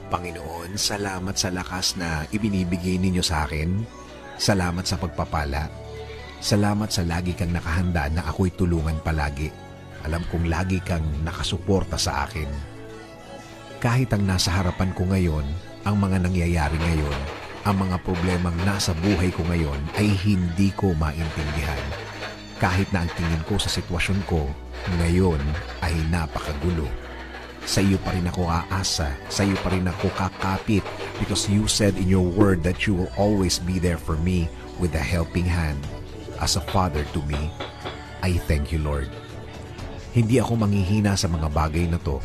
Panginoon, salamat sa lakas na ibinibigay ninyo sa akin. Salamat sa pagpapala. Salamat sa lagi kang nakahanda na ako'y tulungan palagi. Alam kong lagi kang nakasuporta sa akin. Kahit ang nasa harapan ko ngayon, ang mga nangyayari ngayon, ang mga problemang nasa buhay ko ngayon ay hindi ko maintindihan. Kahit na ang tingin ko sa sitwasyon ko ngayon ay napakagulo. Sa iyo pa rin ako aasa, sa iyo pa rin ako kakapit because you said in your word that you will always be there for me with a helping hand. As a father to me, I thank you, Lord. Hindi ako manghihina sa mga bagay na to.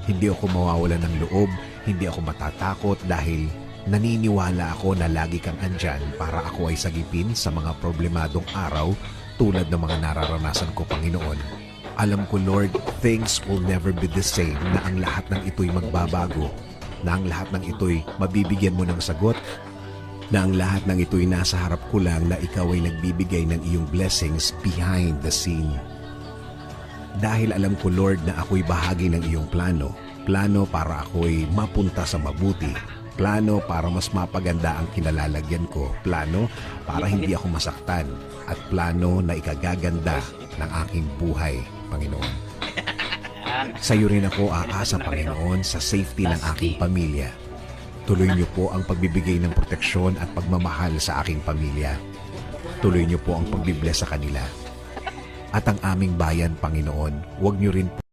Hindi ako mawawalan ng loob, hindi ako matatakot dahil naniniwala ako na lagi kang andyan para ako ay sagipin sa mga problemadong araw tulad ng mga nararanasan ko, Panginoon. Alam ko, Lord, things will never be the same, na ang lahat ng ito'y magbabago, na ang lahat ng ito'y mabibigyan mo ng sagot, na ang lahat ng ito'y nasa harap ko lang na ikaw ay nagbibigay ng iyong blessings behind the scene. Dahil alam ko, Lord, na ako'y bahagi ng iyong plano. Plano para ako'y mapunta sa mabuti. Plano para mas mapaganda ang kinalalagyan ko. Plano para hindi ako masaktan. At plano na ikagaganda ng aking buhay, Panginoon. Sa iyo rin ako aasa, Panginoon, sa safety ng aking pamilya. Tuloy niyo po ang pagbibigay ng proteksyon at pagmamahal sa aking pamilya. Tuloy niyo po ang pagbibless sa kanila. At ang aming bayan, Panginoon, huwag niyo rin